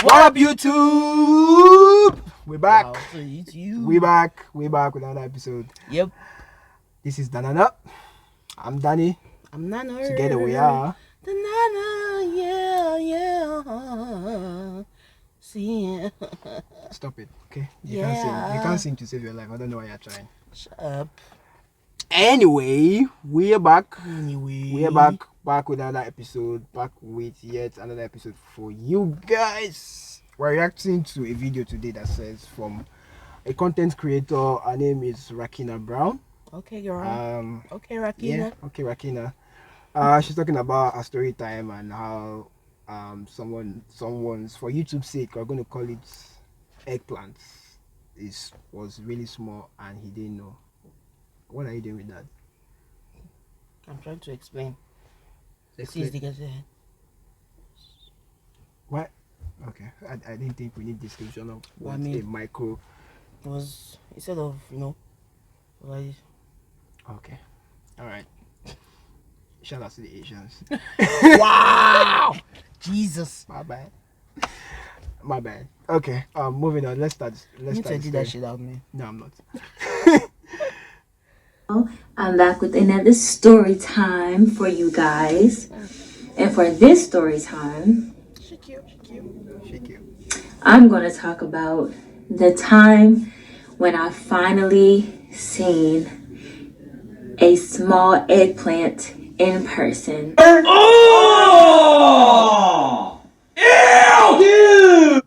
What up, YouTube? We're back. Wow, so it's you. We're back with another episode. Yep. This is DANANA. I'm Danny. I'm Nana. Together we are DANANA, yeah. See. Stop it, okay? You Yeah. can't sing. You can't sing to save your life. I don't know why you're trying. Shut up. Anyway, we're back. We're back with another episode. Back with yet another episode for you guys. We're reacting to a video today that says from a content creator. Her name is Rakina Brown. Okay, girl. Okay, Rakina. Yeah, okay, Rakina. She's talking about her story time and how someone's for YouTube's sake, we're going to call it eggplant, was really small and he didn't know. What are you doing with that? I'm trying to explain. Explain. See, What? Okay, I didn't think we need description of what I mean, a micro. It was instead of like. Okay, all right. Shout out to the Asians. Wow! Jesus. My bad. Okay, moving on. Let's start. You need to do that shit out, man. No, I'm not. I'm back with another story time for you guys. And for this story time, She cute. I'm going to talk about the time when I finally seen a small eggplant in person. Oh! Ew!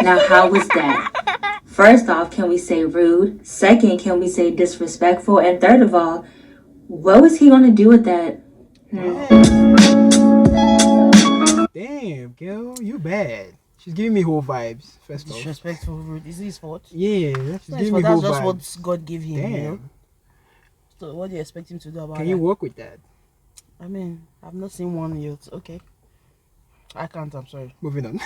Now, how was that? First off, can we say rude? Second, can we say disrespectful? And third of all, what was he going to do with that? Damn, girl, you bad. She's giving me whole vibes. First off. Disrespectful, rude. Is it his fault? Yeah, she's giving me That's whole just vibes. what God gave him. Damn. You know? So what do you expect him to do about Can that? you work with that? I mean, I've not seen one yet. Okay. I can't, I'm sorry. Moving on.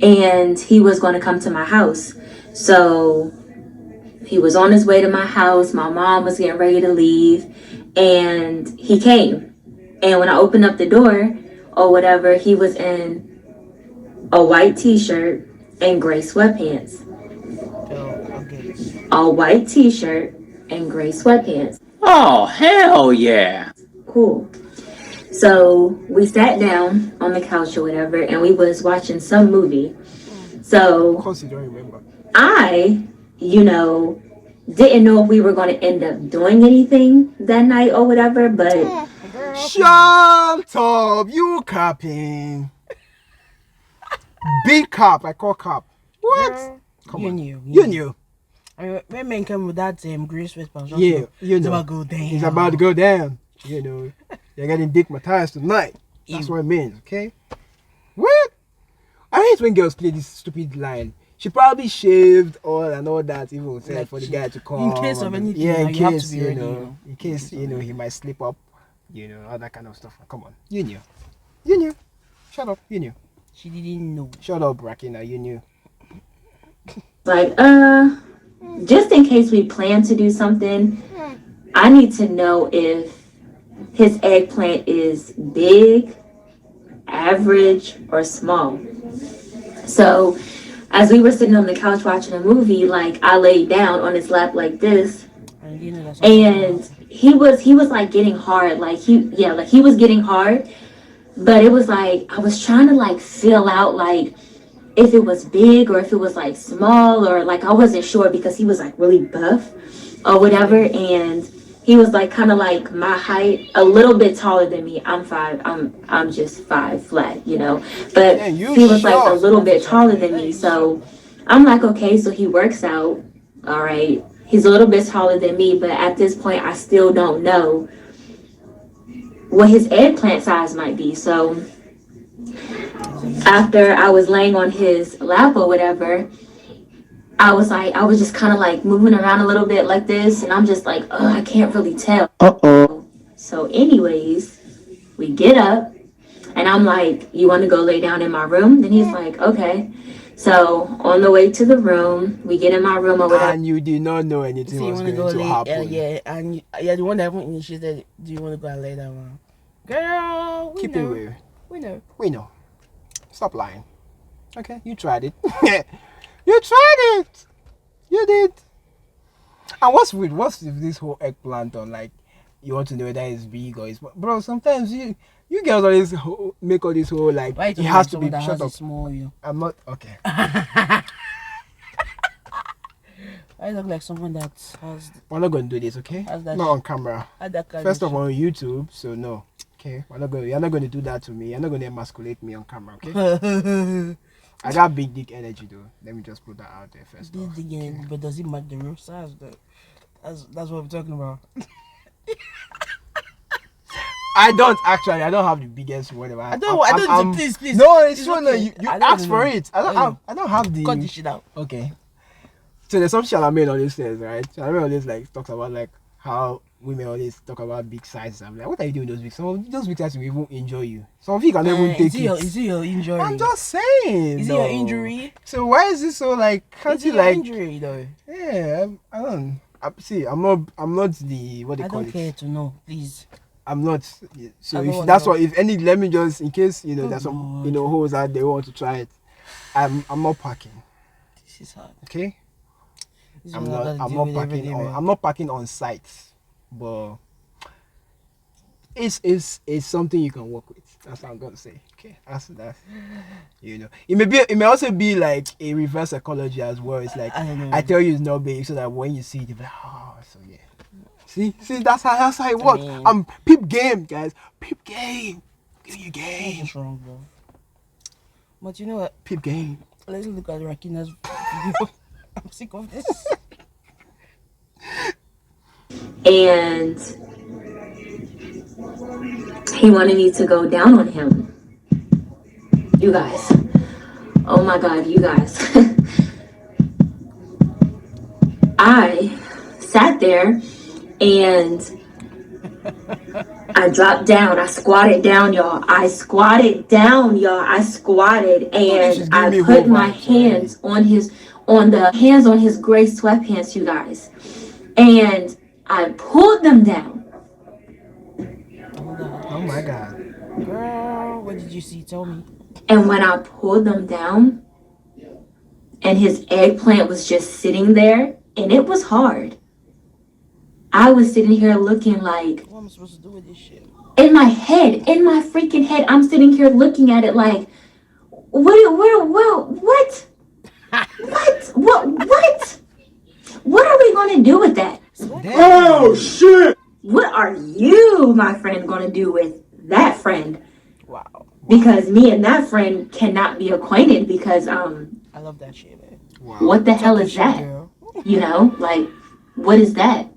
And he was going to come to my house. So he was on his way to my house. My mom was getting ready to leave. And he came. And when I opened up the door or whatever, he was in a white t-shirt and gray sweatpants. Oh, okay. A white t-shirt and gray sweatpants. Oh, hell yeah. Cool. So we sat down on the couch or whatever, and we was watching some movie. Of So course you don't remember. I, didn't know if we were going to end up doing anything that night or whatever, but Shut up! You capping. Big cap, I call cap. What? Girl, Come you on. knew. You knew. I mean, when men come with that green sweatpants, Yeah, you it's know. about to go down. He's about to go down. You know. You're getting dickmatized tonight. That's what it means, okay? What? I hate when girls play this stupid line. She probably shaved all that even said Like for the she- guy to come. in case of and- anything, Yeah, in you have to case, be you ready, know. you know. In case, he might slip up. All that kind of stuff. Come on. You knew. You knew. Shut up. You knew. She didn't know. Shut up, Rakina. You knew. like, just in case we plan to do something, I need to know if his eggplant is big, average, or small. So as we were sitting on the couch watching a movie, like I laid down on his lap like this, And you know that's and he was like getting hard, like he was getting hard, but it was like I was trying to like feel out like if it was big or if it was like small, or like I wasn't sure because he was like really buff or whatever, and he was like kind of like my height, a little bit taller than me. I'm just 5 flat, but Yeah, you he was like a short. little bit taller than me. So I'm like, okay, so he works out, all right, he's a little bit taller than me, but at this point I still don't know what his eggplant size might be. So after I was laying on his lap or whatever, I was just kind of like moving around a little bit like this, and I'm just like, oh, I can't really tell. So anyways, we get up, and I'm like, you want to go lay down in my room? Then he's like, okay. So on the way to the room, we get in my room or whatever. And you did not know anything So you was want to going go to lay? happen. Yeah, and the one that went initiated. Do you want to go and lay down? Girl, we Keep it know. real. We know. We know. Stop lying. Okay, you tried it. You tried it. You did. And what's with this whole eggplant on? Like, you want to know whether it's big or it's small. Bro, sometimes you girls always make all this whole like Why it has to be that shut has a up. small, you know? I'm not okay. I look like someone that has We're not going to do this, okay? How's that Not on camera. that kind First of of all, on YouTube, so no. Okay, you're not going to do that to me. You're not going to emasculate me on camera, okay? shit. I got big dick energy though. Let me just put that out there first off. Again, but does it match the real size though? That's what we're talking about. I don't have the biggest whatever. I don't. Please. No, it's It's true. No, okay. you I don't ask know. for it. I don't have the. Cut this shit out. Okay. So there's something Charlamagne always says, right? Charlamagne always like talks about like how women always talk about big sizes. I'm like, what are you doing with those big? Some of those big sizes will even enjoy you. Some of you can even take it. Is it your injury? I'm just saying. Is it though. your injury? So why is this so like? Can't Is you it your like? injury though? Yeah, I don't. See, I'm not the what they I call don't it. care to know, please. I'm not. So I don't if wanna that's know. what, if any, let me just in case you know Oh there's some God. hoes out there who want to try it. I'm not packing. This is hard. Okay. This is I'm what I not. gotta I'm deal not with every packing day, on. man. I'm not packing on sites, but it's something you can work with. That's what I'm gonna say. Okay. That's you know. It may also be like a reverse psychology as well. It's like I don't know. I tell you it's not big, so that when you see it, you're like, oh, so yeah. See, that's how it works. mean- I'm peep game, guys. Peep game. Give you What's game. just wrong, bro? But you know what? Peep game. Let's look at Rakina's video. I'm sick of this. And he wanted me to go down on him. You guys. Oh my God, you guys. I sat there and I dropped down. I squatted down, y'all. I squatted, she's and giving me I put whole my vibes hands on his gray sweatpants, you guys. And I pulled them down. Oh my God. Girl, what did you see? Tell me. And when I pulled them down, and his eggplant was just sitting there, and it was hard. I was sitting here looking like, What am I supposed to do with this shit? in my freaking head, I'm sitting here looking at it like, what? What are we gonna do with that? Oh shit! What are you, my friend, gonna do with that friend? Wow. Because me and that friend cannot be acquainted because I love that shit, man. wow. what the hell Talking is shit, that? girl. You know, like, what is that?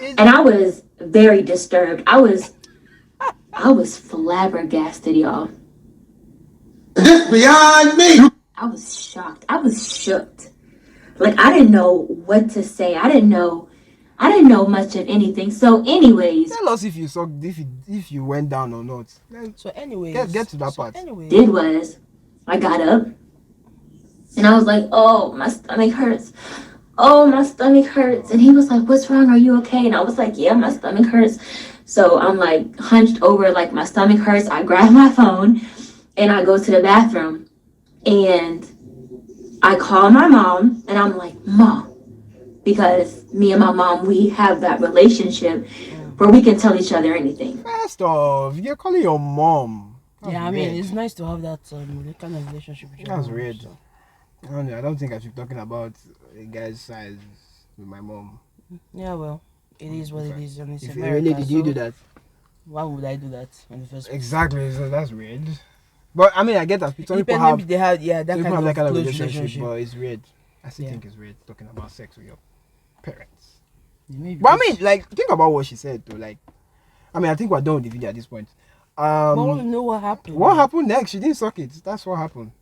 And I was very disturbed. I was flabbergasted, y'all. This beyond me! I was shocked. I was shook. Like, I didn't know what to say. I didn't know much of anything. So anyways, Tell us if you saw if you went down or not. So anyways. Get to that part. Anyways. did was I got up and I was like, oh, my stomach hurts. Oh, my stomach hurts. And he was like, what's wrong? Are you okay? And I was like, yeah, my stomach hurts. So I'm like hunched over, like my stomach hurts. I grab my phone and I go to the bathroom and I call my mom and I'm like, Mom, because me and my mom, we have that relationship where we can tell each other anything. First off, you're calling your mom. That's Yeah, I mean, weird. it's nice to have that kind of relationship with your That's mom, weird. so. I don't think I should be talking about a guy's size with my mom. Yeah, well, it is what it is, and it's If America. really did you so do that? Why would I do that in the first place? Exactly. So that's weird. But I mean, I get that. Some people Depending, have maybe they have, yeah, that some people kind have of that kind of close relationship, but it's weird. I still Yeah. think it's weird talking about sex with your parents. Yeah, maybe But I because- mean, like, think about what she said though. Like, I mean, I think we're done with the video at this point. but I want to know what happened. What happened next? She didn't suck it. That's what happened.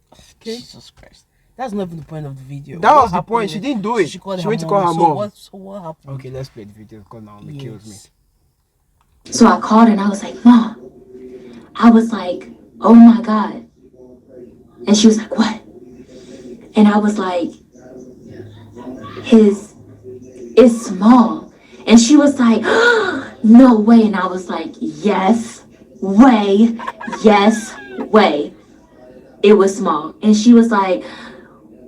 Okay. Jesus Christ. That's not even the point of the video. That What was the happened point. She was- didn't do it. She called She her went to mom. call her mom. So what happened? Okay, let's play the video because now it kills me. Yes. So I called her and I was like, Mom. I was like, oh my God. And she was like, what? And I was like, his is small. And she was like, no way. And I was like, yes way, yes way it was small. And she was like,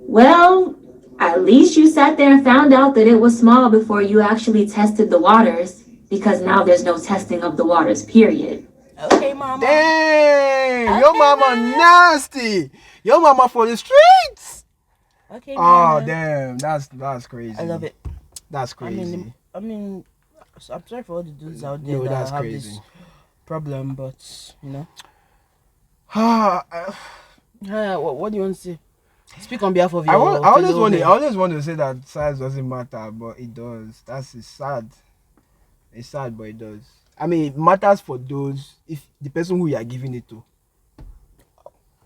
well, at least you sat there and found out that it was small before you actually tested the waters, because now there's no testing of the waters, period. Okay, mama. Dang, your Okay, mama man. nasty. Your mama for the streets. Okay, Oh man. damn, that's crazy. I love it. That's crazy. I mean, I'm sorry for all the dudes out there No, that that's have crazy. this problem, but you know. I What do you want to say? Speak on behalf of I your always fellow want men. I always want to say that size doesn't matter, but it does. It's sad. It's sad, but it does. I mean, it matters for those if the person who you are giving it to.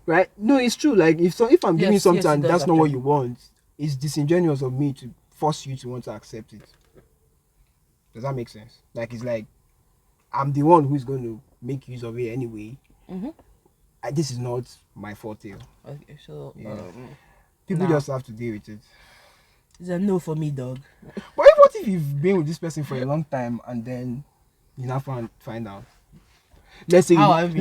Right? No, it's true. Like if I'm giving you Yes, something yes, it and does, that's not what actually. you want, it's disingenuous of me to force you to want to accept it. Does that make sense? Like it's like I'm the one who's going to make use of it anyway. Mm-hmm. This is not my forte. Okay, so Yeah. People nah. just have to deal with it. It's a no for me, dog. But what if you've been with this person for a long time and then you now find out? Let's say How have you-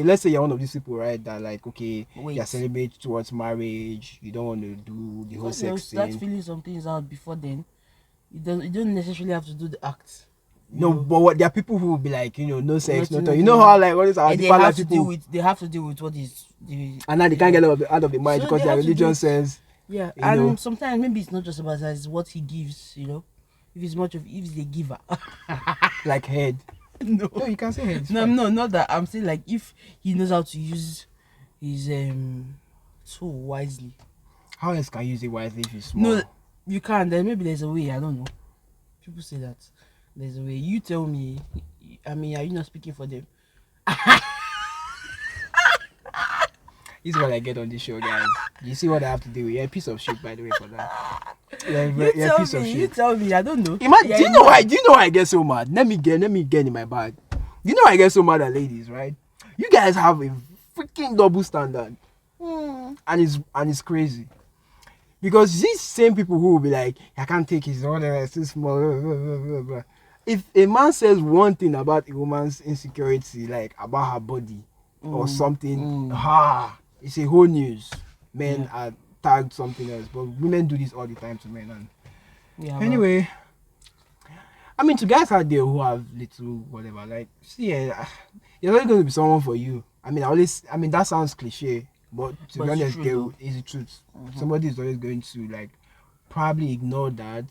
let's say you're one of these people, right? That like Wait. you're celebrate towards marriage, you don't want to do the whole Because you'll sex start thing. feeling some things out before then. You don't necessarily have to do the act. No, but there are people who will be like, no sex, no Nothing, talk. You know how like all these are And deeper life people, they have to deal with what is the and now they can't get out of the marriage So because they their have to religion do it. says, Yeah, you and know. sometimes maybe it's not just about that, it's what he gives, If he's a giver. like head. No. No, you can say head. it's No, fine. no, not that. I'm saying like if he knows how to use his tool wisely. How else can you use it wisely if it's small? No, you can't. Then maybe there's a way. I don't know. People say that there's a way. You tell me. I mean, are you not speaking for them? This is what I get on this show, guys. You see what I have to do? You're a piece of shit, by the way, for that. You're You a tell piece of me. shit. You tell me. I don't know. Imagine, Yeah, do you know why I get so mad? Let me get in my bag. You know why I get so mad at ladies, right? You guys have a freaking double standard. And it's crazy. Because these same people who will be like, I can't take his order, it's too small, blah, blah, blah, blah, blah. If a man says one thing about a woman's insecurity, like about her body or something, it's a whole news. Men are tagged something else, but women do this all the time to men. And Yeah. anyway, I mean, to guys out there who have little whatever, like, see, there's always going to be someone for you. I mean, that sounds cliche, but to But be it's honest, true, there though. is the truth. Somebody is always going to like probably ignore that.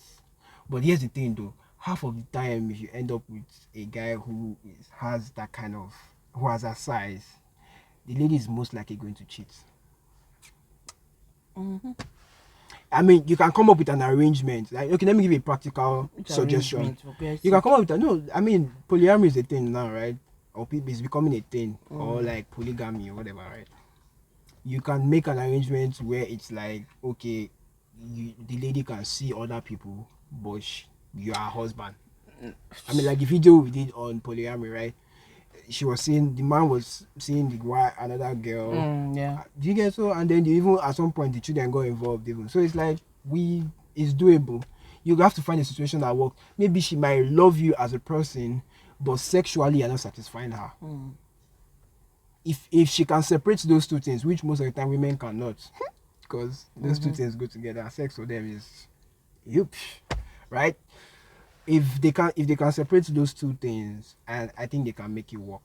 But here's the thing, though: half of the time, if you end up with a guy who has that kind of who has that size, the lady is most likely going to cheat. I mean, you can come up with an arrangement. Like, okay, let me give you a practical suggestion. You can come up with no. I mean, polyamory is a thing now, right? Or people is becoming a thing, or like polygamy or whatever, right? You can make an arrangement where it's like, okay, the lady can see other people, but you are her husband. I mean, like the video we did on polyamory, right? The man was seeing another girl. Yeah. Do you get so? And then even at some point the children got involved even. So it's like it's doable. You have to find a situation that works. Maybe she might love you as a person, but sexually you're not satisfying her. If she can separate those two things, which most of the time women cannot, because those two things go together. Sex for them is, right? If they can separate those two things, and I think they can make it work.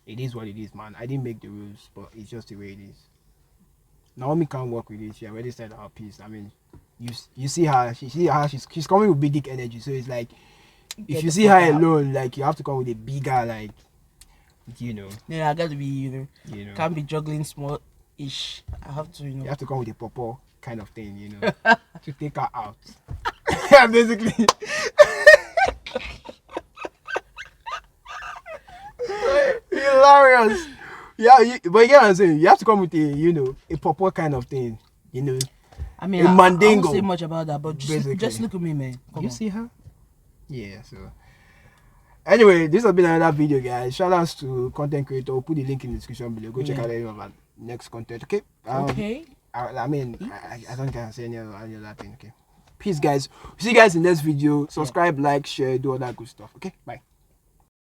It is what it is, man. I didn't make the rules, but it's just the way it is. Naomi can't work with it. She already said her piece. I mean, you see her. She's coming with big dick energy. So it's like, if you see her alone, like you have to come with a bigger, like, Yeah, I got to be, you can't be juggling small-ish. I have to, you have to come with a pawpaw kind of thing, to take her out. Yeah, basically. Hilarious. Yeah, but you get what I'm saying. You have to come with a pawpaw kind of thing, I mean, A I mandingo. won't say much about that, but Basically. just look at me, man. Come You on. see her? Yeah, so. Anyway, this has been another video, guys. Shout outs to content creator. We'll put the link in the description below. Go check out any of our next content, okay? Okay. I mean, I don't can say any other thing, okay? Peace, guys. See you guys in the next video. Subscribe, like, share, do all that good stuff, okay? Bye.